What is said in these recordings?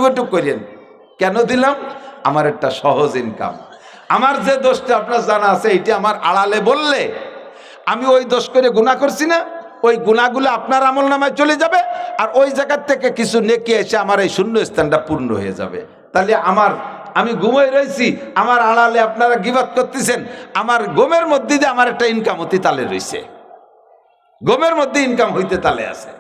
ওইটুক করেন। কেন দিলাম? আমার একটা সহজ ইনকাম। আমার যে দোষটা আপনার জানা আছে এইটা আমার আড়ালে বললে আমি ওই দোষ করে গুনাহ করছি না, ওই গুনাহগুলো আপনার আমল নামায় চলে যাবে, আর ওই জায়গার থেকে কিছু নেকি এসে আমার এই শূন্য স্থানটা পূর্ণ হয়ে যাবে। তাহলে আমি ঘুমাই রয়েছি, আমার আড়ালে আপনারা গীবত করতেছেন, আমার গমের মধ্যে দিয়ে আমার একটা ইনকাম হতে তালে রয়েছে, গমের মধ্যে ইনকাম হইতে তালে আছে।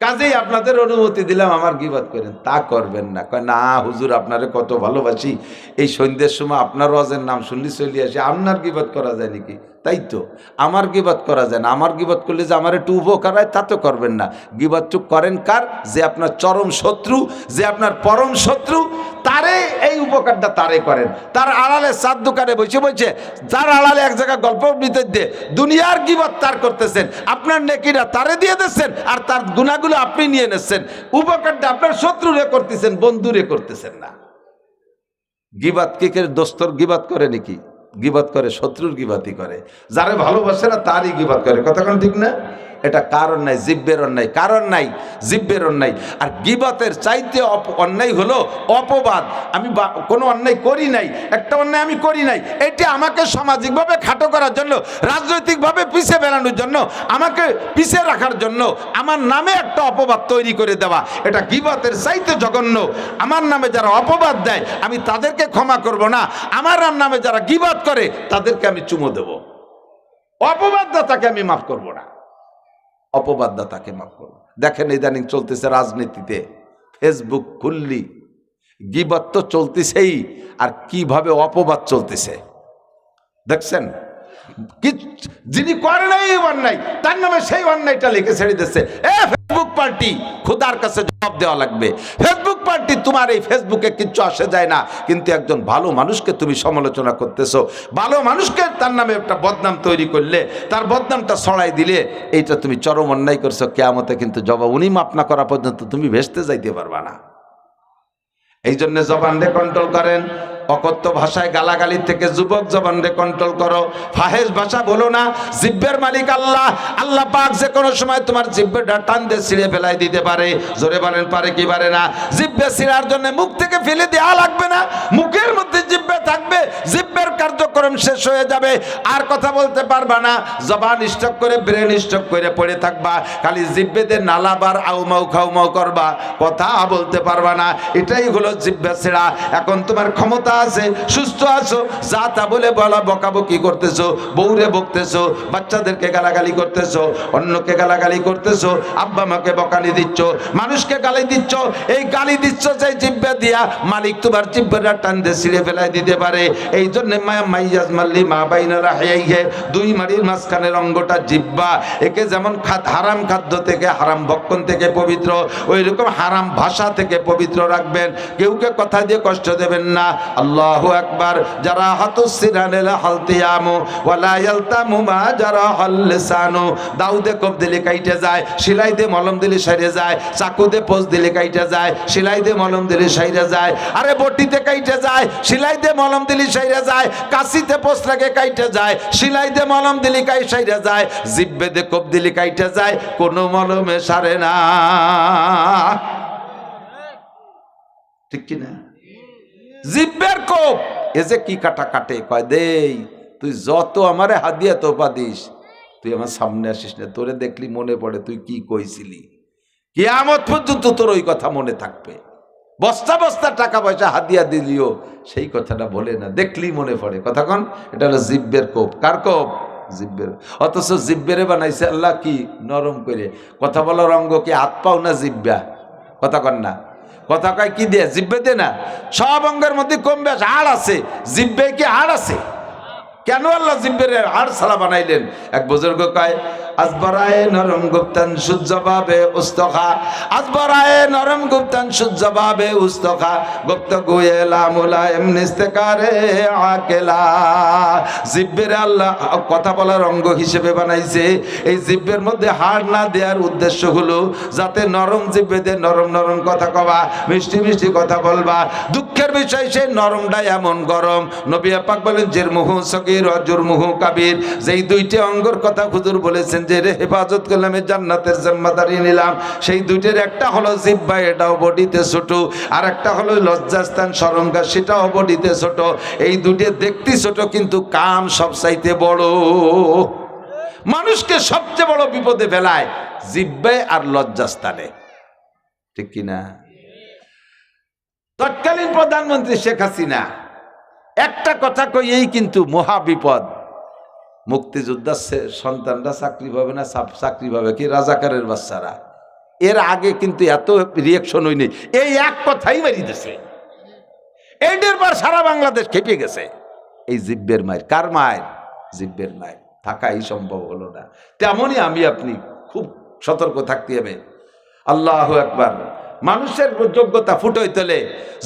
কাজেই আপনাদের অনুমতি দিলাম আমার গীবত করেন, তা করবেন না। কয় না হুজুর আপনারে কত ভালোবাসি, এই সন্ধ্যের সময় আপনার ওয়াজের নাম শুনলি চলে আসে, আপনার গীবত করা যায় নাকি? তাই তো, আমার গীবত করা যায় না। আমার গীবত করলে যে আমার একটু উপকার হয় তা তো করবেন না। গীবতটুক করেন কার? যে আপনার চরম শত্রু, যে আপনার পরম শত্রু, তারে এই উপকারটা তারে করেন। তার আড়ালে চার দোকানে বসে বসে, যার আড়ালে এক জায়গায় গল্প ভিতর দিয়ে দুনিয়ার গীবত তার করতেছেন, আপনার নেকিরা তারে দিয়ে দিচ্ছেন, আর তার গুনাহগুলো আপনি নিয়ে নিচ্ছেন। উপকারটা আপনার শত্রুরে করতেছেন, বন্ধুরে করতেছেন না। গীবত কে কে দোস্তর গীবত করে নাকি? গীবত করে, শত্রুর গীবতই করে। যারে ভালোবাসে না তারই গীবত করে। কথাক্ষণ ঠিক না? এটা কারণ নাই, জিব্বের অন্যায়, কারণ নাই, জিব্বের অন্যায়। আর গীবতের চাইতে অন্যায় হলো অপবাদ। আমি কোনো অন্যায় করি নাই, একটা অন্যায় আমি করি নাই, এটি আমাকে সামাজিকভাবে খাটো করার জন্য, রাজনৈতিকভাবে পিছিয়ে বেড়ানোর জন্য, আমাকে পিছিয়ে রাখার জন্য আমার নামে একটা অপবাদ তৈরি করে দেওয়া, এটা গীবতের চাইতে জঘন্য। আমার নামে যারা অপবাদ দেয় আমি তাদেরকে ক্ষমা করব না, আমার নামে যারা গীবত করে তাদেরকে আমি চুমো দেব। অপবাদদাতাকে আমি মাফ করব না, অপবাদদাতাকে মাফ করব। দেখেন ইদানিং চলতেছে রাজনীতিতে, ফেসবুক খুললি গীবত তো চলতেছেই, আর কিভাবে অপবাদ চলতেছে দেখছেন। কি যিনি করে নাই এই অন্যায়, তার নামে সেই অন্যায়টা লিখে ছেড়ে দিচ্ছে। ফেসবুক পার্টি, খোদার কাছে জবাব দেওয়া লাগবে। ফেসবুক পার্টি, তোমার এই ফেসবুকে কিচ্ছু আসে যায় না, কিন্তু একজন ভালো মানুষকে তুমি সমালোচনা করতেছো, ভালো মানুষকে তার নামে একটা বদনাম তৈরি করলে, তার বদনামটা ছড়াই দিলে, এইটা তুমি চরম অন্যায় করছো। কিয়ামতে কিন্তু জবাব উনি মাফ না করা পর্যন্ত তুমি ভেস্তে যাইতে পারবা না। এই জন্য জবানরে কন্ট্রোল করেন। অকথ্য ভাষায় গালাগালির থেকে যুবক জবানরে কন্ট্রোল করো। ফাহেশ ভাষা বলো না। জিব্বের মালিক আল্লাহ, আল্লাহ পাক যে কোনো সময় তোমার জিব্বেটা টান দিয়ে ছিঁড়ে ফেলাই দিতে পারে। জোরে বলেন পারে কি পারে না? জিব্বে ছিঁড়ার জন্য মুখ থেকে ফেলে দেওয়া লাগবে না, মুখের মধ্যে জিব্বে থাকবে, জিব্বের কার্যক্রম শেষ হয়ে যাবে, আর কথা বলতে পারবা না। জবান স্টক করে, ব্রেন স্টক করে পড়ে থাকবা, খালি জিব্বেতে নালাবার আউমাউ খাউমাউ করবা, কথা বলতে পারবা না। এটাই হলো জিব্বে ছিঁড়া। এখন তোমার ক্ষমতা আছে, সুস্থ আছো, যা তা বলে বলা বকাবকি করতেছো, বউরে বকতেছো, বাচ্চাদেরকে গালাগালি করতেছো, অন্যকে গালাগালি করতেছো, আব্বা মাকে বকানি দিচ্ছ, মানুষকে গালি দিচ্ছ। এই গালি দিচ্ছ যে জিব্বে দিয়া, মালিক তোমার জিব্বেটা টান দিয়ে ছিঁড়ে ফেলাই দিতে পারে। এই জন্য মাইয়াজ মাল্লি মা বাইনা রাহিয়াইহে, দুই মাড়ির মাঝখানের অঙ্গটা জিব্বা। একে যেমন হারাম খাদ্য থেকে, হারাম ভক্ষণ থেকে পবিত্র, ওই রকম হারাম ভাষা থেকে পবিত্র রাখবেন। কেউকে কথা দিয়ে কষ্ট দেবেন না। আল্লাহু আকবার। যারা হাতুস সিরানেল হালতিয়ামু ওয়ালা ইয়ালতামু মা যারা হাল লিসানু। দাউদে কোপ দিলে কাইটে যায়, সেলাই দিয়ে মলম দিলে সাইরে যায়, চাকু দিয়ে পোজ দিলে কাইটে যায়, সেলাই দিয়ে মলম দিলে সাইরে যায়, আরে বটিতে কাইটে যায়, সেলাই দিয়ে মলম দিলে সাইরে যায়, কাশিতে পোজ লাগে কাইটে যায়, সেলাই দিয়ে মলম দিলে কাই সাইরে যায়, জিব্বে দিয়ে কোপ দিলে কাইটে যায়, কোনো মলমে সারে না। ঠিক কি না? জিব্বের কোপ এ যে কি কাটা কাটে। কয় দেই তুই যত আমারে হাদিয়া তোপা দিস, তুই আমার সামনে আসিস না, তোরে দেখলি মনে পড়ে তুই কি কইছিলি, কিয়ামত পর্যন্ত তোর ওই কথা মনে থাকবে। বস্তা বস্তা টাকা পয়সা হাদিয়া দিলিও সেই কথাটা বলে না, দেখলি মনে পড়ে। কথা কন, এটা হলো জিব্বের কোপ। কার কোপ? জিব্বের। অথচ জিব্বেরে বানাইছে আল্লাহ কি নরম করে। কথা বলার অঙ্গ কি হাত পাও না জিব্বা? কথা কন না, কথা কয় কি দিয়ে? জিব্বে দিয়ে না। সব অঙ্গের মধ্যে কম বেশ হাড় আছে, জিব্বে কি হাড় আছে? কেন আল্লাহ জিব্বের হাড় ছাড়া বানাইলেন? এক বুজুর্গ কয় আজবরায়ে নরম গুপ্তান সুজবাবে উস্তখা, আজবরায়ে নরম গুপ্তান সুজবাবে উস্তখা, গুপ্ত গুয়েলা মুলায়েম নিস্তেকারে আকেলা। জিব্বের আল্লাহ কথা বলার অঙ্গ হিসেবে বানাইছে। এই জিব্বের মধ্যে হাড় না দেওয়ার উদ্দেশ্য হলো যাতে নরম জিব্বে দিয়ে নরম নরম কথা কবা, মিষ্টি মিষ্টি কথা বলবা। দুঃখের বিষয় সেই নরমটা এমন গরম। নবী পাক বলেন জিরমুহু সগীর ওয়া জুরমুহু কাবীর। যেই দুইটি অঙ্গর কথা হুজুর বলেছেন যে হেফাজত করলাম, এই জান্নাতের জিম্মাদারি নিলাম, সেই দুইটার একটা হলো জিহ্বা, এটাও বডিতে ছোট, আর একটা হলো লজ্জাস্থান শরমগার, সেটাও বডিতে ছোট। এই দুটো দেখতে ছোট কিন্তু কাম সবচাইতে বড়। মানুষকে সবচেয়ে বড় বিপদে ফেলায় জিহ্বায় আর লজ্জাস্থানে, ঠিক কিনা? তৎকালীন প্রধানমন্ত্রী শেখ হাসিনা একটা কথা কইয়েই কিন্তু মহা বিপদ। মুক্তিযোদ্ধার সন্তানরা চাকরি পাবে না, চাকরি পাবে কি রাজাকারের বাচ্চারা। এর আগে কিন্তু এত রিয়েকশন হয়নি, এই এক কথাই মারি দিয়েছে। এইটার পর সারা বাংলাদেশ খেপে গেছে। এই জিব্বের মায়ের, কার মায়ের? জিব্বের মায়ের। থাকাই সম্ভব হলো না। তেমনই আমি আপনি খুব সতর্ক থাকতে হবে। আল্লাহু আকবার। মানুষের যোগ্যতা ফুটোই তোলে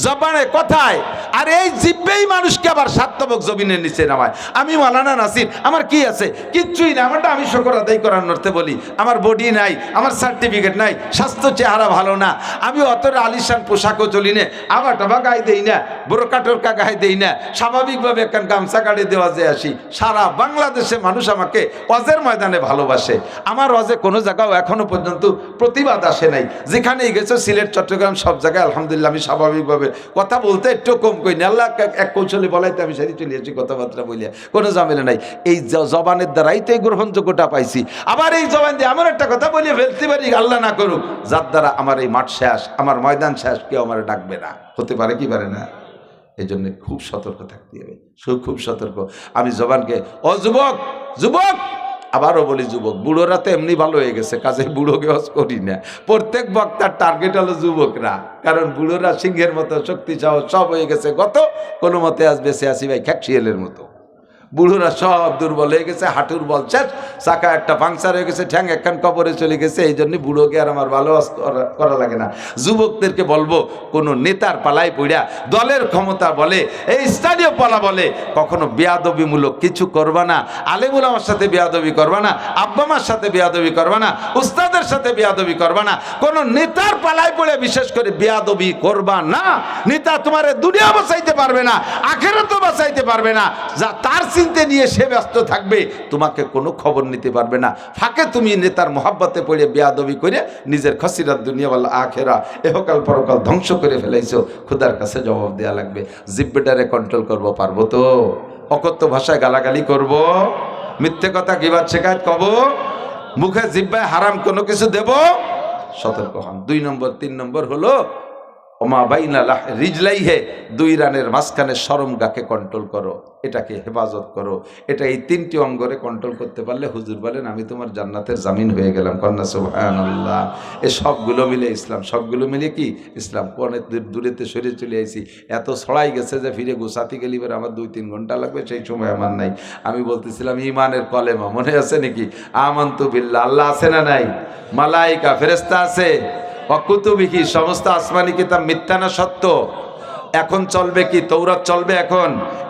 জবানে, কথায়, আর এই জিব্বেই মানুষকে আবার স্বার্থবক জমিনের নিচে নামায়। আমি মাওলানা নাসির, আমার কি আছে? কিচ্ছুই না। আমারটা আমি শুকর আদায় করার নর্থে বলি, আমার বডি নাই, আমার সার্টিফিকেট নাই, স্বাস্থ্য চেহারা ভালো না, আমি অত আলিশান পোশাকও চলি না, আবার টাবা গায়ে দেই না, বোরকা টোরকা গায়ে দেই না, স্বাভাবিকভাবে একখান গামছা গাড়ি দেওয়া যে আসি। সারা বাংলাদেশে মানুষ আমাকে অজের ময়দানে ভালোবাসে। আমার অজে কোনো জায়গাও এখনো পর্যন্ত প্রতিবাদ আসে নাই। যেখানেই গেছো, সিলেট, চট্টগ্রাম, সব জায়গায় আলহামদুলিল্লাহ আমি স্বাভাবিকভাবে কথা বলতে একটু কম করি না। আল্লাহ এক কৌশলে বলাইতে আমি সারি চলে আসি, কথাবার্তা বলিয়া কোনো ঝামেলা নাই। এই জবানের দ্বারাই তো এই গ্রহণযোগ্যতা পাইছি। আবার এই জবান দিয়ে আমার একটা কথা বলিয়ে ফেলতে পারি, আল্লাহ না করুক, যার দ্বারা আমার এই মাঠ শেষ, আমার ময়দান শেষ, কেউ আমার ডাকবে না। হতে পারে কি পারে না? এই জন্য খুব সতর্ক থাকতে হবে, খুব সতর্ক। আমি জবানকে, ও যুবক, যুবক, আবারও বলি যুবক, বুড়োরা তো এমনি ভালো হয়ে গেছে, কাজে বুড়োকে হজ করি না। প্রত্যেক বক্তার টার্গেট হলো যুবকরা, কারণ বুড়োরা সিংহের মতো শক্তি সাহস সব হয়ে গেছে। গত কোনো মতে আজ বেঁচে আসি ভাই খ্যাকশিয়ালের মতো। বুড়োরা সব দুর্বল হয়ে গেছে, হাঁটুর বল শেষ, চাকা একটা পাংচার হয়ে গেছে, ঠ্যাং একখান কবরে চলে গেছে। এই জন্য বুড়োকে আর আমার ভালো করা লাগে না। যুবকদেরকে বলবো, কোনো নেতার পালায় পড়া, দলের ক্ষমতা বলে, এই স্থানীয় পালা বলে, কখনো বেয়াদবিমূলক কিছু করবা না। আলেমুল আমার সাথে বেয়াদবি করবা না, আব্বা মার সাথে বেয়াদবি করবা না, উস্তাদের সাথে বেয়াদবি করবা না। কোনো নেতার পালায় পড়ে বিশেষ করে বেয়াদবি করবা না। নেতা তোমার দুনিয়া বাঁচাইতে পারবে না, আখিরাতও বাঁচাইতে পারবে না। যা তার চিন্তা নিয়ে সে ব্যস্ত থাকবে, তোমাকে কোনো খবর নিতে পারবে না। ফাঁকে তুমি নেতার মোহাব্বতে পড়ে বেয়াদবি করে নিজের খসিরাত দুনিয়া ওয়াল আখিরা, এহকাল পরকাল ধ্বংস করে ফেলাইছো। খোদার কাছে জবাব দেয়া লাগবে। জিব্বেটারে কন্ট্রোল করবো, পারবো তো? অকথ্য ভাষায় গালাগালি করব, মিথ্যে কথা, গীবাত শেখায়ত কব, মুখে জিব্বায় হারাম কোনো কিছু দেব? সতর্ক হন। 2 নম্বর, 3 নম্বর হলো ওমা বাইনা রিজলাইহে, 2 রানের মাঝখানে শরমগাকে কন্ট্রোল করো, এটাকে হেফাজত করো। এটা এই 3টি অঙ্গরে কন্ট্রোল করতে পারলে হুজুর বলেন আমি তোমার জান্নাতের জামিন হয়ে গেলাম। কন্যা সুবহানাল্লাহ। এই সবগুলো মিলে ইসলাম, সবগুলো মিলে কি ইসলাম। অনেক দূরেতে সরে চলে আইছি, এত ছড়াই গেছে যে ফিরে গুছাতে গেলে এবার আমার 2-3 ঘন্টা লাগবে, সেই সময় আমার নাই। আমি বলতেছিলাম ইমানের কলেমা মনে আছে নাকি? আমানতু বিল্লাহ, আল্লাহ আছে না নাই? মালাইকা, ফেরেশতা আছে, অকুতুবিহি, সমস্ত আসমানি কিতাব মিথ্যা না সত্য? এখন চলবে কি? তৌরাত চলবে, এখন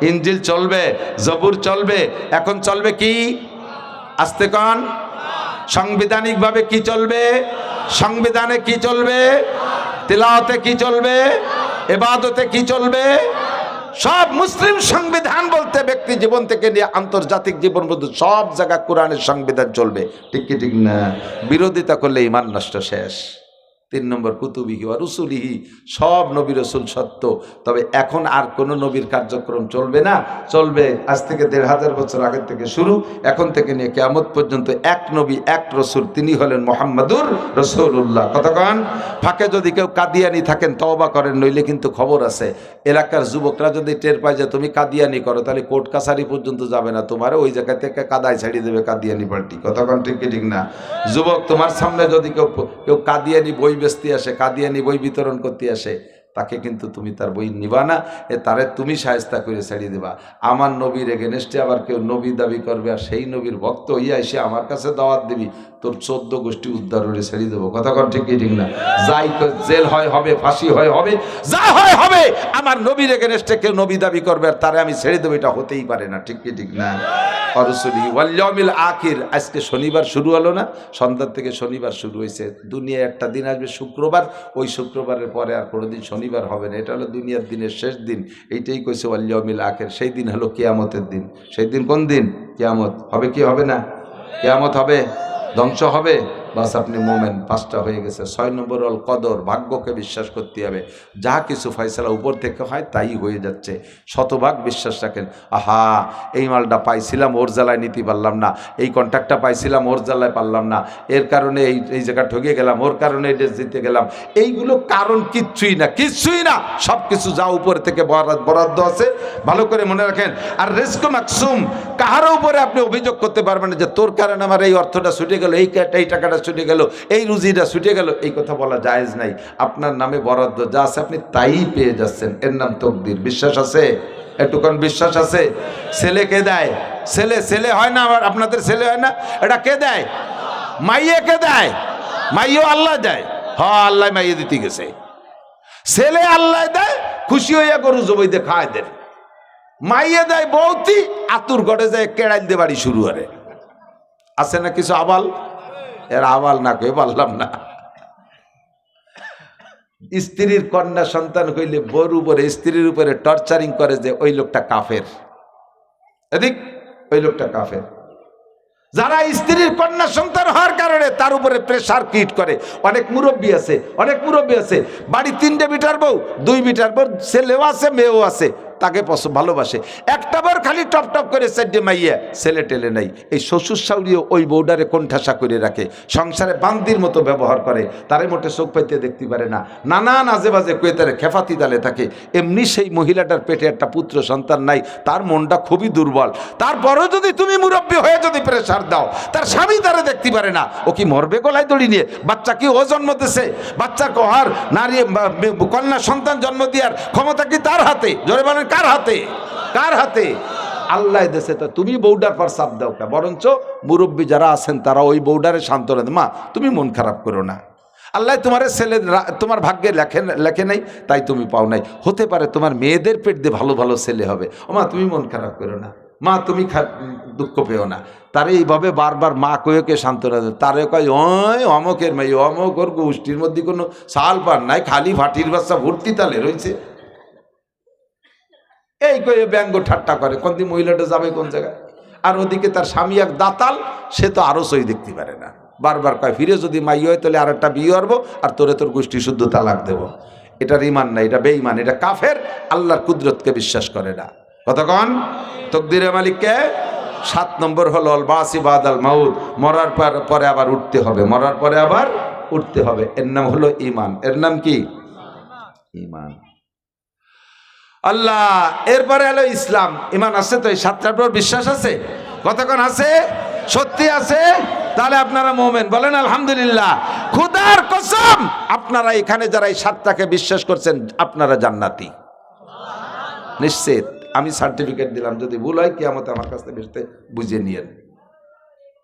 ইনজিল চলবে, জবুর চলবে, এখন চলবে কি? আস্তে কন। সাংবিধানিকভাবে কি চলবে? সংবিধানে কি চলবে? তিলাওয়াতে কি চলবে? ইবাদতে কি চলবে? সব মুসলিম সংবিধান বলতে ব্যক্তি জীবন থেকে নিয়ে আন্তর্জাতিক জীবন পর্যন্ত সব জায়গা কোরআনের সংবিধান চলবে। ঠিক কি ঠিক না? বিরোধিতা করলে ঈমান নষ্ট, শেষ। 3 নম্বর কুতুবিহি ওয়া রুসুলিহি, সব নবী রসুল সত্য, তবে এখন আর কোন নবীর কার্যক্রম চলবে না। চলবে আজ থেকে 1500 বছর আগের থেকে শুরু, এখন থেকে নিয়ে কিয়ামত পর্যন্ত এক নবী, এক রসুল, তিনি হলেন মুহাম্মাদুর রাসূলুল্লাহ। কতক্ষণ? ফাঁকে যদি কেউ কাদিয়ানি থাকেন তওবা করেন, নইলে কিন্তু খবর আছে। এলাকার যুবকরা যদি টের পায় যে তুমি কাদিয়ানি করো, তাহলে কোর্ট কাছারি পর্যন্ত যাবে না, তোমার ওই জায়গা থেকে কাদায় ছাড়িয়ে দেবে কাদিয়ানি পার্টি। কতক্ষণ? ঠিক কি ঠিক না? যুবক, তোমার সামনে যদি কেউ কাদিয়ানি বই বেচতে আসে, কাদিয়ানি বই বিতরণ করতে আসে, তাকে কিন্তু তুমি তার বই নিবা না, তারে তুমি শায়েস্তা করে ছেড়ে দেবা। আমার নবীর এগেনস্টে আবার কেউ নবী দাবি করবে, আর সেই নবীর ভক্ত হইয়া এসে আমার কাছে দাওয়াত দিবি, তোর 14 গোষ্ঠী উদ্ধার করে ছেড়ে দেবো। কথা কন ঠিক কি ঠিক না? যাই জেল হয় হবে, ফাঁসি হয় হবে, যা হয় হবে। আমার নবীর এগেনস্টে কেউ নবী দাবি করবে আর তারে আমি ছেড়ে দেবো, এটা হতেই পারে না। ঠিক কি ঠিক না? অরসুলি ওয়াল ইয়াউমিল আখির। আজকে শনিবার শুরু হলো না? সন্ধ্যার থেকে শনিবার শুরু হয়েছে। দুনিয়ায় একটা দিন আসবে শুক্রবার, ওই শুক্রবারের পরে আর কোনোদিন শনিবার হবে না। এটা হলো দুনিয়ার দিনের শেষ দিন। এইটাই কইছে ওয়াল ইয়াউমিল আখির। সেই দিন হলো কিয়ামতের দিন। সেই দিন কোন দিন? কিয়ামত হবে কি হবে না? কিয়ামত হবে। ধ্বংস হবে। বাস আপনি মোমেন, 5টা হয়ে গেছে। 6 নম্বর হল কদর, ভাগ্যকে বিশ্বাস করতে হবে। যা কিছু ফয়সালা উপর থেকে হয় তাই হয়ে যাচ্ছে, শতভাগ বিশ্বাস রাখেন। আহা, এই মালটা পাইছিলাম, ওর জ্বালায় নিতে পারলাম না, এই কন্ট্রাক্টটা পাইছিলাম, ওর জ্বালায় পারলাম না, এর কারণে এই জায়গা ঠকে গেলাম, ওর কারণে এই দেশ জিতে গেলাম। এইগুলো কারণ কিচ্ছুই না, কিচ্ছুই না। সব কিছু যা উপর থেকে বরাদ্দ আছে, ভালো করে মনে রাখেন। আর রিজক মাকসুম, কাহারও উপরে আপনি অভিযোগ করতে পারবেন না যে তোর কারণে আমার এই অর্থটা ছুটে গেল, এই টাকাটা ছুটে গেল, এই রুজিটা ছুটে গেল, এই কথা বলা জায়েজ নাই। আপনার নামে বরাদ্দ যা আছে আপনি তাই পেয়ে যাচ্ছেন, এর নাম তকদির। বিশ্বাস আছে? একটুক্ষণ বিশ্বাস আছে? ছেলে কে দেয়? ছেলে হয় না আমার, আপনাদের ছেলে হয় না, এটা কে দেয়? মাইয়ে কে দেয়? মাইও আল্লাহ দেয়। হ্যাঁ, আল্লাহ মাইয়ে দিতে গেছে। ছেলে আল্লাহ দেয়, খুশি হইয়া গরু জবাই দিয়ে খায় দেন। মাইয়ে দেয় বৌতি, আতুর গড়ে যায় কেড়াইল দিয়ে বাড়ি শুরু করে। আছে না কিছু আবাল? এর আবাল না কয়ে পারলাম না। স্ত্রীর কন্যা সন্তান হইলে বউর উপরে, স্ত্রীর উপরে টর্চারিং করে যে ওই লোকটা কাফের। এদিক ওই লোকটা কাফের। যারা স্ত্রীর কন্যা সন্তান হওয়ার কারণে তার উপরে প্রেসার ক্রিয়েট করে, অনেক মুরব্বী আছে, বাড়ি 3টে বিটার বউ, 2 বিটার বউ, ছেলেও আছে মেয়েও আছে, তাকে ভালোবাসে। একটা বার খালি টপ টপ করে 4টে মাইয়া, ছেলে টেলে নাই। এই শ্বশুর শাশুড়িও ওই বউডারে কোণঠাসা করে রাখে, সংসারে বান্দির মতো ব্যবহার করে, তারে মোটে চোখ পাইতে দেখতে পারে না, নানান আজে বাজে কয়ে তারে খেফাতি দালে থাকে। এমনি সেই মহিলাটার পেটে একটা পুত্র সন্তান নাই, তার মনটা খুবই দুর্বল। তারপরেও যদি তুমি মুরব্বী হয়ে যদি প্রেসার দাও, তার স্বামী তারে দেখতে পারে না, ও কি মরবে গলায় দড়ি নিয়ে? বাচ্চা কি ও জন্ম দিছে? বাচ্চার কহার নারী কন্যা সন্তান জন্ম দেওয়ার ক্ষমতা কি তার হাতে? জোরে বলেন, কার হাতে? কার হাতে? আল্লাহ দেশে। তো তুমি বউডার পর চাপ দাও কে? বরঞ্চ মুরব্বী যারা আছেন তারা ওই বউডারে সান্ত্বনা দেন, মা তুমি মন খারাপ করো না, আল্লাহ তোমার ছেলে তোমার ভাগ্যে লেখে নাই, তাই তুমি পাও নাই। হতে পারে তোমার মেয়েদের পেট দিয়ে ভালো ভালো ছেলে হবে। ও মা তুমি মন খারাপ করো না, মা তুমি দুঃখ পেও না। তারে এইভাবে বারবার মা কয়েকে সান্ত্বনা দেয়। তারে কয় ওই অমকের মেয়ে, অমক ওর গোষ্ঠীর মধ্যে কোনো সাল পার নাই, খালি ফাটির বাচ্চা ভর্তি তালে রয়েছে, এই কয়ে ব্যঙ্গ ঠাট্টা করে। কোন দিন মহিলাটা যাবে কোন জায়গায়? আর ওদিকে তার স্বামী এক দাতাল, সে তো আরো সই দেখতে পারে না। বারবার কয় ফিরে যদি মাই হয় তাহলে আর একটা বিয়ে করবো, আর তোর গোষ্ঠী শুদ্ধ তালাক দেবো। এটার ইমান না, এটা বেঈমান, এটা কাফের, আল্লাহর কুদরতকে বিশ্বাস করে না। কতক্ষণ? তকদিরে মালিককে। 7 নম্বর হলো আল বাসি বাদাল মাউত, মরার পরে আবার উঠতে হবে, মরার পরে আবার উঠতে হবে। এর নাম হলো ইমান। এর নাম কি? ইমান। আল্লাহ। এরপরে হলো ইসলাম। ইমান আছে তো? এই 7টার পর বিশ্বাস আছে? কতক্ষণ আছে? সত্যি আছে? তাহলে আপনারা মোমেন, বলেন আলহামদুলিল্লাহ। খোদার কসম, আপনারা এখানে যারা এই 7টাকে বিশ্বাস করছেন, আপনারা জান্নাতি নিশ্চিত। আমি সার্টিফিকেট দিলাম, যদি ভুল হয় কিয়ামতে আমার কাছ থেকে বেরতে বুঝে নিয়েন।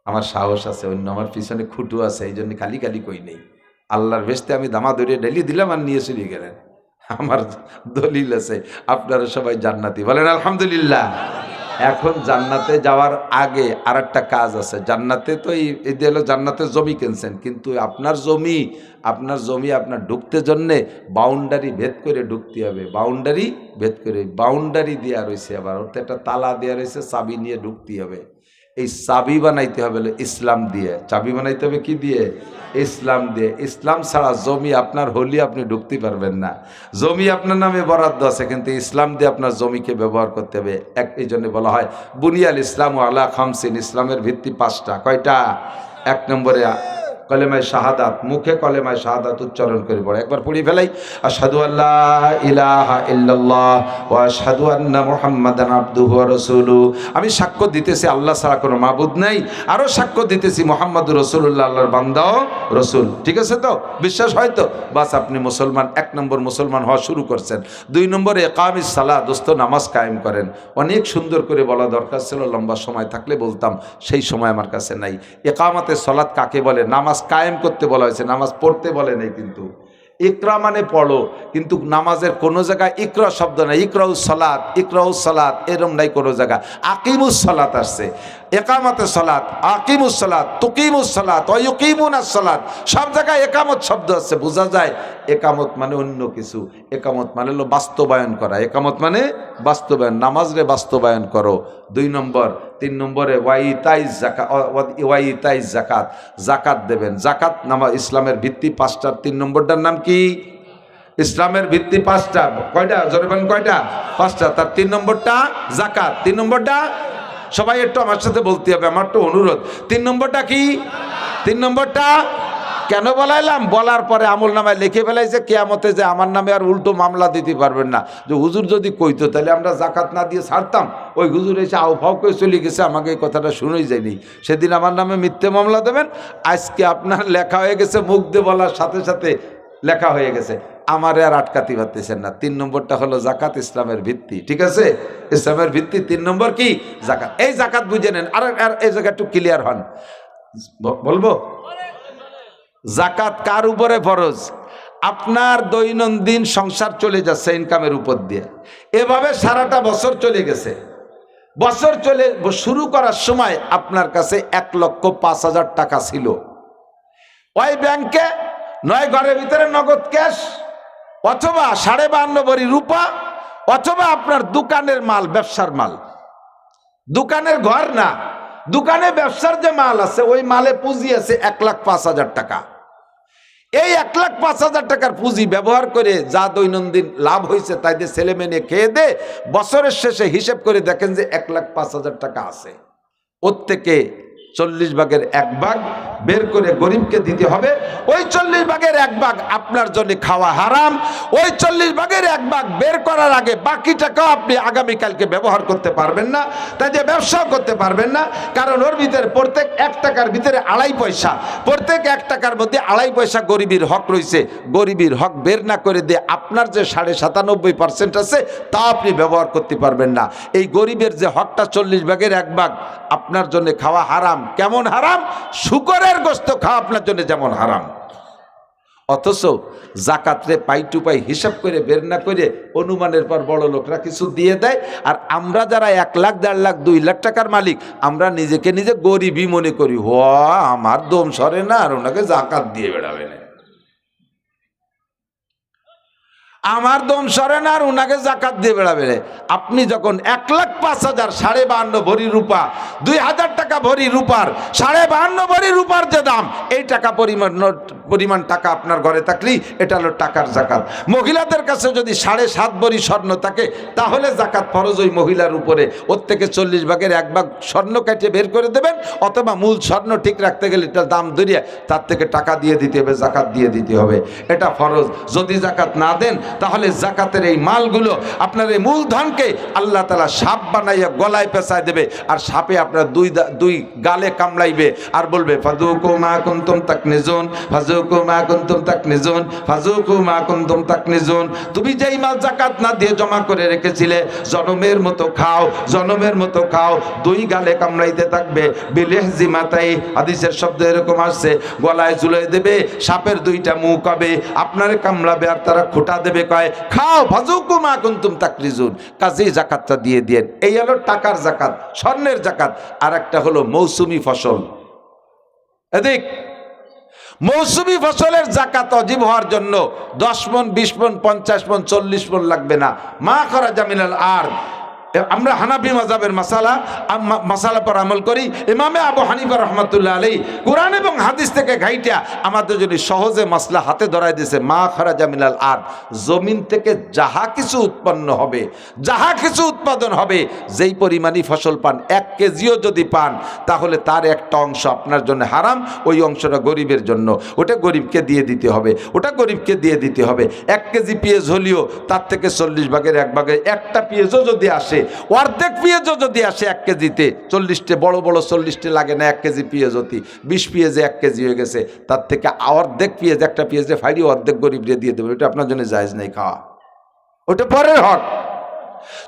আমার সাহস আছে, অন্য আমার পিছনে খুঁটু আছে, এই জন্য খালি কই নেই। আল্লাহর বেস্তে আমি দামা দরিয়ে ডেলি দিলাম আর নিয়ে চলে গেলেন। আমার দলিল আছে, আপনারা সবাই জান্নাতি, বলেন আলহামদুলিল্লাহ। এখন জান্নাতে যাওয়ার আগে আর একটা কাজ আছে। জান্নাতে তো এই হলো জান্নাতে জমি কিনছেন, কিন্তু আপনার জমি আপনার ঢুকতে জন্যে বাউন্ডারি ভেদ করে ঢুকতে হবে। বাউন্ডারি ভেদ করে, বাউন্ডারি দেওয়া রয়েছে, আবার ওতে একটা তালা দেওয়া রয়েছে, চাবি নিয়ে ঢুকতে হবে। এই চাবি বানাইতে হবে ইসলাম দিয়ে। চাবি বানাইতে হবে কি দিয়ে? ইসলাম দিয়ে। ইসলাম ছাড়া জমি আপনার হলি আপনি ঢুকতে পারবেন না। জমি আপনার নামে বরাদ্দ আছে, কিন্তু ইসলাম দিয়ে আপনার জমিকে ব্যবহার করতে হবে। এই জন্য বলা হয় বুনিয়াল ইসলাম আলা খামসিন, ইসলামের ভিত্তি 5টা। কয়টা? 1 নম্বরে কলেমায় শাহাদাত, মুখে কলেমায় শাহাদাত উচ্চারণ করে পড়ে। একবার পড়ি ফেলাই, আশহাদু আল্লা ইলাহা ইল্লাল্লাহ ওয়া আশহাদু আন্না মুহাম্মাদান আবদুহু ওয়া রাসূলুহু। আমি সাক্ষ্য দিতেছি আল্লাহ ছাড়া কোনো মাবুদ নাই, আরও সাক্ষ্য দিতেছি মুহাম্মাদুর রাসূলুল্লাহ, আল্লাহর বান্দা ও রাসূল। ঠিক আছে তো? বিশ্বাস হয় তো? বাস আপনি মুসলমান। 1 নম্বর মুসলমান হওয়া শুরু করছেন। 2 নম্বরে ইকামিস সালাত, দোস্ত নামাজ কায়েম করেন। অনেক সুন্দর করে বলা দরকার ছিল, লম্বা সময় থাকলে বলতাম, সেই সময় আমার কাছে নাই। ইকামাতে সালাত কাকে বলে? নামাজ কায়েম করতে বলা হয়েছে, নামাজ পড়তে বলে নাই। কিন্তু ইকরা মানে পড়ো, কিন্তু নামাজের কোনো জায়গায় ইকরা শব্দ নাই। ইকরাউস সালাত এরম নাই কোনো জায়গা। আকিমুস সালাত আসছে। একামতের সালাত, আকিমুস সালাত, তুকিমুস সালাত, ওয়ায়ুকিমুনাস সালাত, সব জায়গায় একামত শব্দ আছে। বোঝা যায় একামত মানে অন্য কিছু। একামত মানে হলো বাস্তবায়ন করা। একামত মানে বাস্তবায়ন, নামাজরে বাস্তবায়ন করো। 2 নম্বর। 3 নম্বরে ওয়াইতাইজ যাকাত, ওয়াইতাইজ যাকাত, যাকাত দেবেন। যাকাত নামাজ ইসলামের ভিত্তি 5টার 3 নম্বরটার নাম কি? ইসলামের ভিত্তি 5টা। কয়টা? জোরে বলেন কয়টা? 5টা। তার 3 নম্বরটা যাকাত। 3 নম্বরটা সবাই একটু আমার সাথে বলতে হবে, আমার তো অনুরোধ। 3 নম্বরটা কি? 3 নম্বরটা কেন বলাইলাম? বলার পরে আমল নামায় লিখে ফেলাইছে কিয়ামতে যে আমার নামে আর উল্টো মামলা দিতে পারবেন না। যে হুজুর যদি কইতো তাহলে আমরা জাকাত না দিয়ে ছাড়তাম। ওই হুজুর এসে আউফাউ করে চলে গেছে, আমাকে এই কথাটা শুনেই যায়নি, সেদিন আমার নামে মিথ্যে মামলা দেবেন। আজকে আপনার লেখা হয়ে গেছে, মুখ দিয়ে বলার সাথে সাথে লেখা হয়ে গেছে, আমারে আর আটকাতে পারতেছেন না। 3 নম্বরটা হলো জাকাত, ইসলামের ভিত্তি। ঠিক আছে, ইসলামের ভিত্তি 3 নম্বর কি? জাকাত। এই জাকাত বুঝে নেন। আর এই জায়গা একটু ক্লিয়ার হন, বলবো জাকাত কার উপরে ফরজ? আপনার দৈনন্দিন সংসার চলে যাচ্ছে ইনকামের উপর দিয়ে, এভাবে সারাটা বছর চলে গেছে। বছর চলে শুরু করার সময় আপনার কাছে 1,05,000 টাকা ছিল। ওই ব্যাংকে নয় ঘরের ভিতরে নগদ ক্যাশ, অথবা 52.5 ভরি রূপা, অথবা আপনার দোকানের মাল, ব্যবসার মাল। দোকানের ঘর না, দোকানে ব্যবসার যে মাল আছে ওই মালে পুঁজি আছে 1,05,000 টাকা। এই 1,05,000 টাকার পুঁজি ব্যবহার করে যা দৈনন্দিন লাভ হয়েছে তাই দিয়ে ছেলে মেয়ে খেয়ে দে, বছরের শেষে হিসেব করে দেখেন যে 1,05,000 টাকা আছে। ওর থেকে 40 ভাগের 1 ভাগ বের করে গরিবকে দিতে হবে। ওই 40 ভাগের 1 ভাগ আপনার জন্য খাওয়া হারাম। ওই 40 ভাগের 1 ভাগ বের করার আগে বাকি টাকা আপনি আগামীকালকে ব্যবহার করতে পারবেন না, তাই যে ব্যবসাও করতে পারবেন না। কারণ ওর ভিতরে প্রত্যেক 1 টাকার ভিতরে 2.5 পয়সা, প্রত্যেক 1 টাকার মধ্যে 2.5 পয়সা গরিবের হক রয়েছে। গরিবের হক বের না করে দিয়ে আপনার যে 97.5% আছে তা আপনি ব্যবহার করতে পারবেন না। এই গরিবের যে হকটা 40 ভাগের 1 ভাগ আপনার জন্য খাওয়া হারাম। কেমন হারাম? শুকরের গোশত খাওয়া আপনার জন্য যেমন হারাম। অথচ জাকাতরে পাই টু পাই হিসাব করে বের না করে অনুমানের পর বড় লোকরা কিছু দিয়ে দেয়। আর আমরা যারা 1 লাখ, 1.5 লাখ, 2 লাখ টাকার মালিক, আমরা নিজেকে নিজে গরিবই মনে করি। আমার দম সরে না, আর ওনাকে জাকাত দিয়ে বেড়াবে না। আমার দম সরে না, আর ওনাকে জাকাত দিয়ে বেড়াবে। আপনি যখন 1,05,000, 52.5 ভরি রূপা, 2,000 টাকা ভরি রূপার, 52.5 ভরি রূপার যে দাম, এই টাকা পরিমাণ টাকা আপনার ঘরে থাকলেই এটা হলো টাকার জাকাত। মহিলাদের কাছে যদি 7.5 ভরি স্বর্ণ থাকে তাহলে জাকাত ফরজ ওই মহিলার উপরে। ওর থেকে 40 ভাগের 1 ভাগ স্বর্ণ কেটে বের করে দেবেন, অথবা মূল স্বর্ণ ঠিক রাখতে গেলে এটার দাম ধরিয়ে তার থেকে টাকা দিয়ে দিতে হবে, জাকাত দিয়ে দিতে হবে। এটা ফরজ। যদি জাকাত না দেন তাহলে জাকাতের এই মালগুলো আপনার এই মূলধনকে আল্লাহ তাআলা সাপ বানাইয়া গলায় পেঁচায় দেবে, আর সাপে আপনার দুই গালে কামড়াইবে আর বলবে ফাযুকু মা কুনতুম তাকনিজুন, ফাযুকু মা কুনতুম তাকনিজুন, ফাযুকু মা কুনতুম তাকনিজুন। তুমি যেই মাল জাকাত না দিয়ে জমা করে রেখেছিলে, জনমের মতো খাও, জনমের মতো খাও। 2 গালে কামড়াইতে থাকবে। বিলেহজি মাতাই, হাদিসের শব্দ এরকম আসছে, গলায় ঝুলিয়ে দেবে, সাপের 2টা মুখ হবে, আপনারে কামড়াবে আর তারা খোঁটা দেবে, কয় খাও, ফাযুকু মা কুনতুম তাকনিজুন। কাজেই জাকাতটা দিয়ে দেন। এই হলো টাকার জাকাত, স্বর্ণের জাকাত। আর একটা হলো মৌসুমি ফসল। এদিক মৌসুমি ফসলের জাকাত ওয়াজিব হওয়ার জন্য 10 মণ, 20 মণ, 50 মণ, 40 মণ লাগবে না। মা খরাজা মিনাল আরদ। আমরা হানাফি মাযহাবের মাসালা পর আমল করি। ইমামে আবু হানিফা রাহমাতুল্লাহ আলাইহি কোরআন এবং হাদিস থেকে ঘাইটা আমাদের জন্য সহজে মাসলা হাতে ধরায় দিয়েছে। মা খরাজা মিনাল আরদ, জমিন থেকে যাহা কিছু উৎপন্ন হবে, যাহা কিছু উৎপাদন হবে, যেই পরিমাণই ফসল পান, 1 কেজিও যদি পান তাহলে তার একটা অংশ আপনার জন্য হারাম, ওই অংশটা গরিবের জন্য। ওটা গরিবকে দিয়ে দিতে হবে, ওটা গরিবকে দিয়ে দিতে হবে। 1 কেজি পেঁয়াজ হলেও তার থেকে 40 ভাগের 1 ভাগে একটা পেঁয়াজও যদি আসে, অর্ধেক পেঁয়াজও যদি আসে 1 কেজিতে, 40টে বড় বড় 40টে লাগে না 1 কেজি পেঁয়াজ হতি, 20 পেঁয়াজে 1 কেজি হয়ে গেছে, তার থেকে অর্ধেক পেঁয়াজ, একটা পেঁয়াজে ফাইডি অর্ধেক গরিবরে দিয়ে দেবে। ওটা আপনার জন্য জায়েজ নাই খাওয়া, ওটা পরের হক।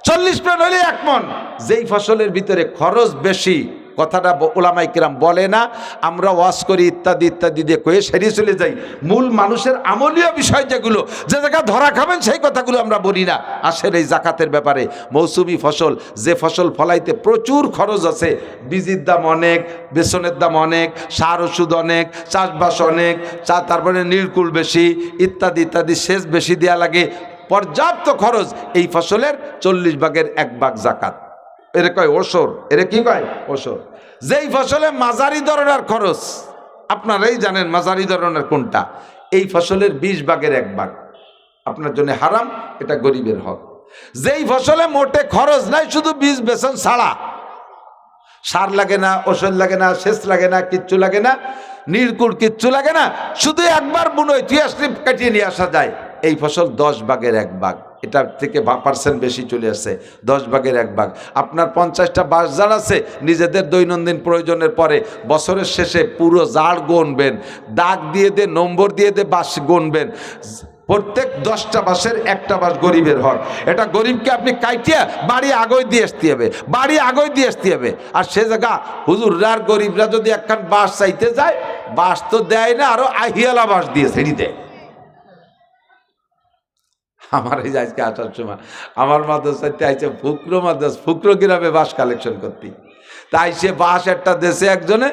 40 মণ হলে 1 মণ। যেই ফসলের ভিতরে খরচ বেশি কথাটা ওলামায়ে কেরাম বলে না, আমরা ওয়াজ করি ইত্যাদি ইত্যাদি দিয়ে কয়ে সেরিয়ে চলে যাই। মূল মানুষের আমলীয় বিষয় যেগুলো, যে জায়গা ধরা খাবেন সেই কথাগুলো আমরা বলি না। আসেন এই জাকাতের ব্যাপারে। মৌসুমি ফসল, যে ফসল ফলাইতে প্রচুর খরচ আছে, বীজের দাম অনেক, বেসনের দাম অনেক, সার ওষুধ অনেক, চাষবাস অনেক, তারপরে নীলকুল বেশি, ইত্যাদি ইত্যাদি, সেচ বেশি দেওয়া লাগে, পর্যাপ্ত খরচ। এই ফসলের 40 ভাগের 1 ভাগ জাকাত। এর কয় ওসর, এর কি কয় ওসর। যেই ফসলে মাঝারি ধরনের খরচ, আপনারাই জানেন মাঝারি ধরনের কোনটা, এই ফসলের 20 ভাগের 1 ভাগ আপনার জন্য হারাম, এটা গরিবের হক। যেই ফসলে মোটে খরচ নাই, শুধু বীজ বেসন ছাড়া, সার লাগে না, ওষুধ লাগে না, সেচ লাগে না, কিচ্ছু লাগে না, নীলকুল কিচ্ছু লাগে না, শুধু একবার বুনোয় তুই আসলে কাটিয়ে নিয়ে আসা যায়, এই ফসল 10 ভাগের 1 ভাগ। এটার থেকে % বেশি চলে আসছে, 10 ভাগের 1 ভাগ। আপনার 50টা বাঁশ ঝাড় আছে, নিজেদের দৈনন্দিন প্রয়োজনের পরে বছরের শেষে পুরো ঝাড় গুনবেন, দাগ দিয়ে নম্বর দিয়ে বাঁশ গুনবেন, প্রত্যেক 10টা বাঁশের 1টা বাঁশ গরিবের হক। এটা গরিবকে আপনি কাইটিয়া বাড়ি আগই দিয়ে আসতে হবে, বাড়ি আগই দিয়ে আসতে হবে। আর সে জায়গা হুজুররা আর গরিবরা যদি একখান বাঁশ চাইতে যায়, বাঁশ তো দেয় না, আরো আহিয়ালা বাঁশ দিয়ে ছেড়ে দেয়। আমার এই আজকে আসার সময় আমার মাদ্রাসাতে আইসে ফুকরো মাদ্রাস, ফুকরো গ্রামে বাঁশ কালেকশন করতে, তাই সে বাঁশ একটা দেশে একজনে,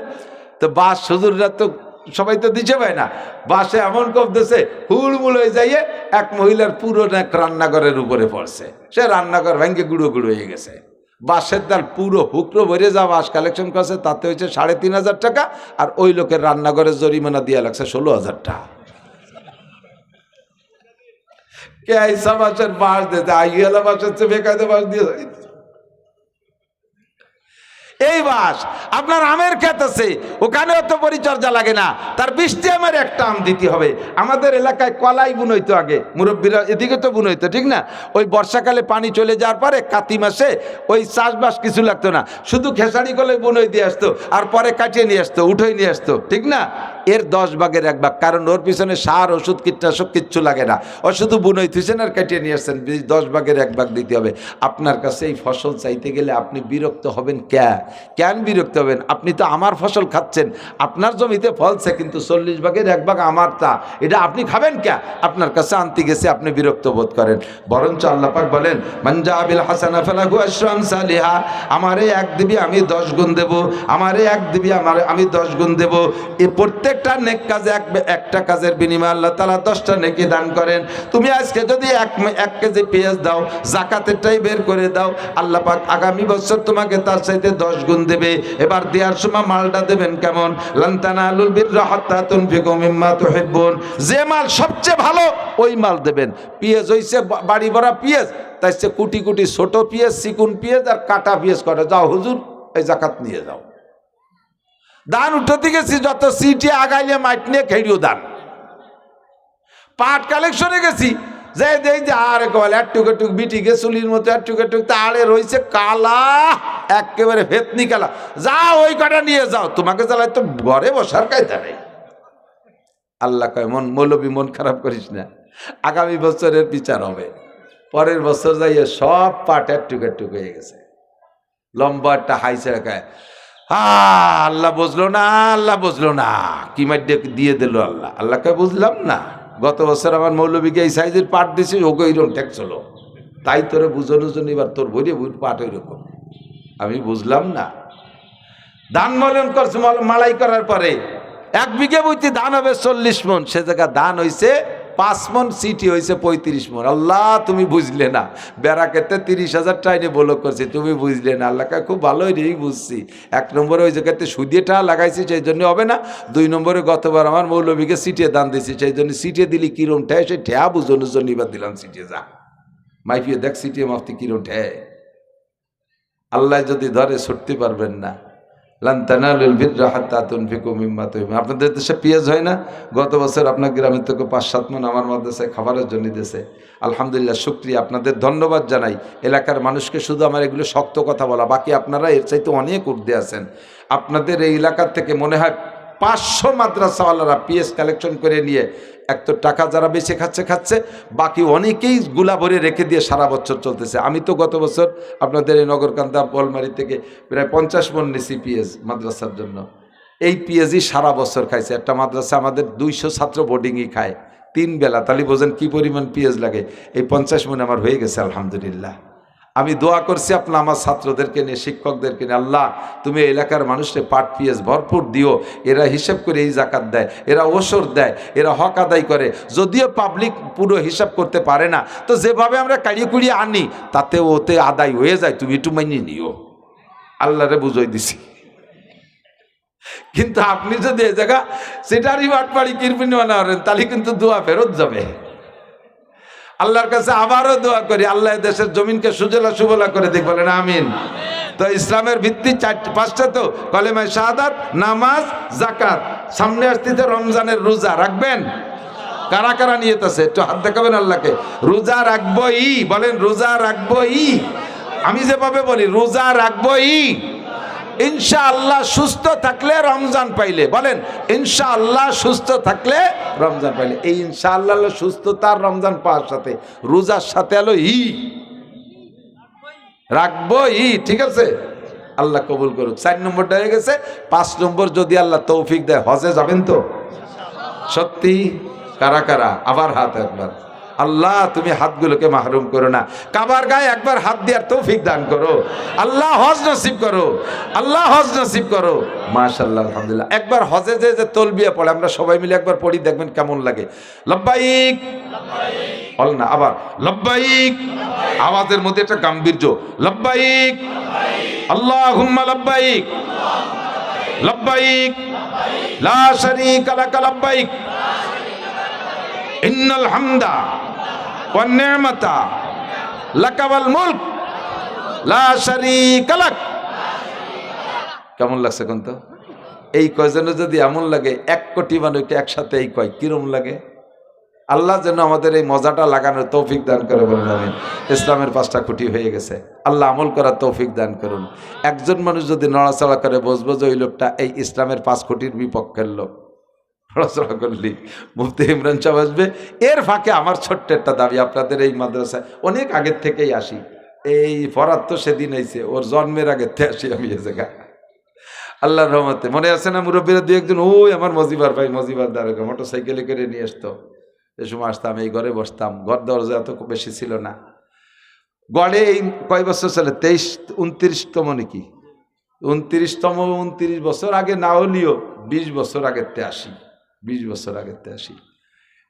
তো বাঁশ হুজুররা তো সবাই তো দিছে পায় না, বাসে এমন কব দেশে হুড়মুড় হয়ে যাইয়ে এক মহিলার পুরো এক রান্নাঘরের উপরে পড়ছে, সে রান্নাঘর ভেঙে গুঁড়ো গুঁড়ো হয়ে গেছে। বাঁশের দাল পুরো হুকরো ভরে যা বাঁশ কালেকশন করছে, তাতে হয়েছে 3500 টাকা, আর ওই লোকের রান্নাঘরের জরিমানা দিয়া লাগছে 16,000 টাকা। কে আইসা বাঁশের বাঁশ দিতে, আইয়ালা বাঁশের চেয়ে বেকায়দে বাঁশ দিয়ে এই বাঁশ। আপনার আমের ক্ষেত আছে, ওখানে অত পরিচর্যা লাগে না, তার 20টি আমের একটা আম দিতে হবে। আমাদের এলাকায় কলাই বুনইতো আগে, মুরব্বীরা এদিকে তো বুনইতো, ঠিক না? ওই বর্ষাকালে পানি চলে যাওয়ার পরে কাতি মাসে ওই চাষবাস কিছু লাগতো না, শুধু খেসারি কলাই বুনই দিয়ে আসতো, আর পরে কাটিয়ে নিয়ে আসতো, উঠেই নিয়ে আসতো, ঠিক না? এর 10 ভাগের 1 ভাগ, কারণ ওর পিছনে সার ওষুধ কীটনাশক কিচ্ছু লাগে না, ও শুধু বুনই থুইছেন আর কাটিয়ে নিয়ে আসছেন, 10 ভাগের 1 ভাগ দিতে হবে। আপনার কাছে এই ফসল চাইতে গেলে আপনি বিরক্ত হবেন কেন বিরক্ত হবেন? আপনি তো আমার ফসল খাচ্ছেন, আপনার জমিতে ফলছে, কিন্তু 40 ভাগের 1 ভাগ আমার, তা এটা আপনি খাবেন আপনার কাছে আনতে গেছে আপনি বিরক্ত বোধ করেন। বরঞ্চ আল্লাহ পাক বলেন, মান জা বিল হাসানা ফালাহু আশরু আমসালিহা, আমারে 1 দিবি আমি 10 গুণ দেব, আমারে 1 দিবি আমি 10 গুণ দেব। এই প্রত্যেকটা নেক কাজে একটা কাজের বিনিময়ে আল্লাহ তাআলা 10টা নেকি দান করেন। তুমি আজকে যদি 1 কেজি পেঁয়াজ দাও, যাকাতেরটাই বের করে দাও, আল্লাহ পাক আগামী বছর তোমাকে তার চাইতে 10 গুণ দেবে। এবার দেওয়ার সময় মালটা দেবেন কেমন? লান তানালুল বিররা হাত্তা তুনফিকু মিম্মা তুহিব্বুন, যে মাল সবচেয়ে ভালো ওই মাল দেবেন। পেঁয়াজ হইছে বাড়ি ভরা পেঁয়াজ, তাই সে কুটি কুটি ছোট পেঁয়াজ, চিকুন পেঁয়াজ আর কাটা পেঁয়াজ করে, যাও হুজুর এই জাকাত নিয়ে যাও। দান উঠতে গেছি, যত সিটি আগাইলে মাইট নিয়ে খেড়িও দান। পাট কালেকশনে গেছি, যে দেই যে আর কল একটুক একটুক বিটি গে চুলির মতো একটুক একটুক, তাড়ে রয়েছে কালা, একেবারে ভেতনি কালা, যাও ওই কটা নিয়ে যাও, তোমাকে জ্বালায় তো ঘরে বসার কায়দা নেই। আল্লাহ কয়, মৌলবী মন খারাপ করিস না, আগামী বছরের বিচার হবে। পরের বছর যাইয়ে সব পাট একটুক একটুক হয়ে গেছে, লম্বা একটা হাইছে রাখায়। আল্লাহ বুঝলো না, আল্লাহ বুঝলো না, কি মাধ্যে দিয়ে দিল আল্লাহ। আল্লাহকে বুঝলাম না, গত বছর আমার মৌলবীকে এই সাইজের পাট দিয়েছে, ওকে ওইরকম ট্যাক্স হলো, তাই তোরে বুঝানোর জন্য এবার তোর ভরিয়ে পাট ওইরকম। আমি বুঝলাম না। ধান মলন করছে, মালাই করার পরে 1 বিঘে বইতে ধান হবে 40 মন, সে জায়গা ধান হয়েছে 5 মন, সিটি হয়েছে 35 মন। আল্লাহ তুমি বুঝলে না, বেড়া কেটে 30,000 টাইনে বলক করছে, তুমি বুঝলে না। আল্লাহকে খুব ভালোই রেই বুঝছি। 1 নম্বরে ওই জায়গাতে সুদিয়ে টাকা লাগাইছি, সেই জন্য হবে না। 2 নম্বরে গতবার আমার মৌলবীকে সিটিয়ে দান দিয়েছি, সেই জন্য সিটিয়ে দিলি কিরম ঠেয়, সেই ঠেয়া বুঝানোর জন্য এবার দিলাম সিটিয়ে, যা মাইফিয়ে দেখ সিটিয়ে মাফতি কিরম ঠেয়। আল্লাহ যদি ধরে ছুটতে পারবেন না। লান তানালুল বিররা হাত্তা তুনফিকু মিম্মা তুহিব্বুন। আপনাদের দেশে পেঁয়াজ হয় না? গত বছর আপনার গ্রামের থেকে 5-7 মণ আমার মাদ্রাসায় খাবারের জন্য দিয়েছে, আলহামদুলিল্লাহ, শুকরিয়া, আপনাদের ধন্যবাদ জানাই। এলাকার মানুষকে শুধু আমার এগুলো শক্ত কথা বলা, বাকি আপনারা এর চাইতে অনেক ঊর্ধ্বে আছেন। আপনাদের এই এলাকার থেকে মনে হয় 500 মাদ্রাসাওয়ালারা পিএস কালেকশন করে নিয়ে এক তো টাকা যারা বেঁচে খাচ্ছে, বাকি অনেকেই গুলা ভরে রেখে দিয়ে সারা বছর চলতেছে। আমি তো গত বছর আপনাদের এই নগরকান্দা বলমারি থেকে প্রায় 50 মণ নিছি পিএস মাদ্রাসার জন্য। এই পিএসই সারা বছর খাইছে। একটা মাদ্রাসা আমাদের 200 ছাত্র বোর্ডিংই খায় 3 বেলা, তাহলে বোঝেন কি পরিমাণ পিএস লাগে। এই 50 মণ আমার হয়ে গেছে আলহামদুলিল্লাহ। আমি দোয়া করছি আপনার আমার ছাত্রদেরকে নিয়ে, শিক্ষকদেরকে নিয়ে, আল্লাহ তুমি এলাকার মানুষকে পাট পিএস ভরপুর দিও। এরা হিসাব করে এই জাকাত দেয়, এরা ওসর দেয়, এরা হক আদায় করে। যদিও পাবলিক পুরো হিসাব করতে পারে না, তো যেভাবে আমরা কাড়িয়ে কুড়িয়ে আনি তাতে ওতে আদায় হয়ে যায়, তুমি একটু মানিয়ে নিও। আল্লাহরে বুঝাই দিছি। কিন্তু আপনি যদি এ জায়গা সেটারই বাটপাড়ি কিরপিনি না করেন, তাহলে কিন্তু দোয়া ফেরত যাবে। আল্লাহর কাছে আবারও দোয়া করি, আল্লাহ দেশের জমিনকে সুজলা সুবলা করে দিক, বলেন আমিন। তো ইসলামের ভিত্তি 4-5টা, তো কলেমায়ে শাহাদাত, নামাজ, যাকাত। সামনে আসতেছে রমজানের রোজা, রাখবেন? কারা কারা নিয়ত আছে একটু হাত দেখাবেন আল্লাহকে। রোজা রাখবই, বলেন রোজা রাখবই। আমি যেভাবে বলি রোজা রাখবই, ইনশাআল্লাহ সুস্থ থাকলে রমজান পাইলে, বলেন ইনশাআল্লাহ সুস্থ থাকলে রমজান পাইলে। এই ইনশাআল্লাহ সুস্থতার রমজান পাওয়ার সাথে রোজার সাথে আলো রাখবো ঠিক আছে? আল্লাহ কবুল করুক। 4 নম্বরটা হয়ে গেছে। 5 নম্বর যদি আল্লাহ তৌফিক দেয়, হজে যাবেন তো? সত্যি? কারা কারা? আবার হাত একবার। আল্লাহ তুমি হাতগুলোকে মাহরুম করো না, কাবার গায়ে একবার হাত দেওয়ার তৌফিক দান করো। আল্লাহ হজ নসিব করো, আল্লাহ হজ নসিব করো। মাশাআল্লাহ, আলহামদুলিল্লাহ। একবার হজে যে তলবিয়া পড়ে আমরা সবাই মিলে একবার পড়ি, দেখবেন কেমন লাগে। লব্বাইক, বল না আবার লব্বাইক। আওয়াজের মধ্যে একটা গাম্ভীর্য। লব্বাইক আল্লাহুম্মা লব্বাইক, লব্বাইক লা শারীকা লাকা লব্বাইক, ইন্নাল হামদা ওয়ান নি'মাতা লাকা ওয়াল মুলক লা শারীকা লাক। কেমন লাগছে কোন তো? এই কয়জনে যদি এমন লাগে 1 কোটি মানুষকে একসাথে এই কয়, কিরম লাগে? আল্লাহ যেন আমাদের এই মজাটা লাগানোর তৌফিক দান করে, বলেন আমিন। ইসলামের 5টা খুঁটি হয়ে গেছে, আল্লাহ আমল করার তৌফিক দান করুন। একজন মানুষ যদি নড়াচড়া করে বসবো যে ওই লোকটা এই ইসলামের 5 কোটির বিপক্ষের লোক। নড়াচড়া করলি মুফতি ইমরান সাহেব আসবে। এর ফাঁকে আমার ছোট্ট একটা দাবি, আপনাদের এই মাদ্রাসায় অনেক আগের থেকেই আসি। এই ফরাত তো সেদিন হয়েছে, ওর জন্মের আগের থেকে আসি আমি এ জায়গা। আল্লাহর রহমতে মনে আছে না মুরব্বীরা 2-1 ওই আমার মজিবার ভাই, মজিবার দ্বারকা মোটরসাইকেলে করে নিয়ে আসতো। এ সময় আসতাম, এই ঘরে বসতাম। ঘর দরজা এত বেশি ছিল না। গড়ে এই কয় বছর চলে? 29তম নাকি 29তম, 29 বছর আগে না হলেও 20 বছর আগেরতে আসি, 20 বছর আগেরতে আসি।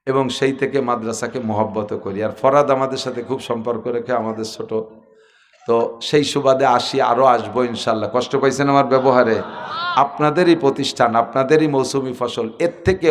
এবং সেই থেকে মাদ্রাসাকে মহব্বত করি। আর ফরাদ আমাদের সাথে খুব সম্পর্ক রেখে, আমাদের ছোট, তো সেই সুবাদে আসি, আরও আসবো ইনশাল্লাহ। কষ্ট পাইছেন আমার ব্যবহারে? আপনাদেরই প্রতিষ্ঠান, আপনাদেরই মৌসুমি ফসল, এর থেকে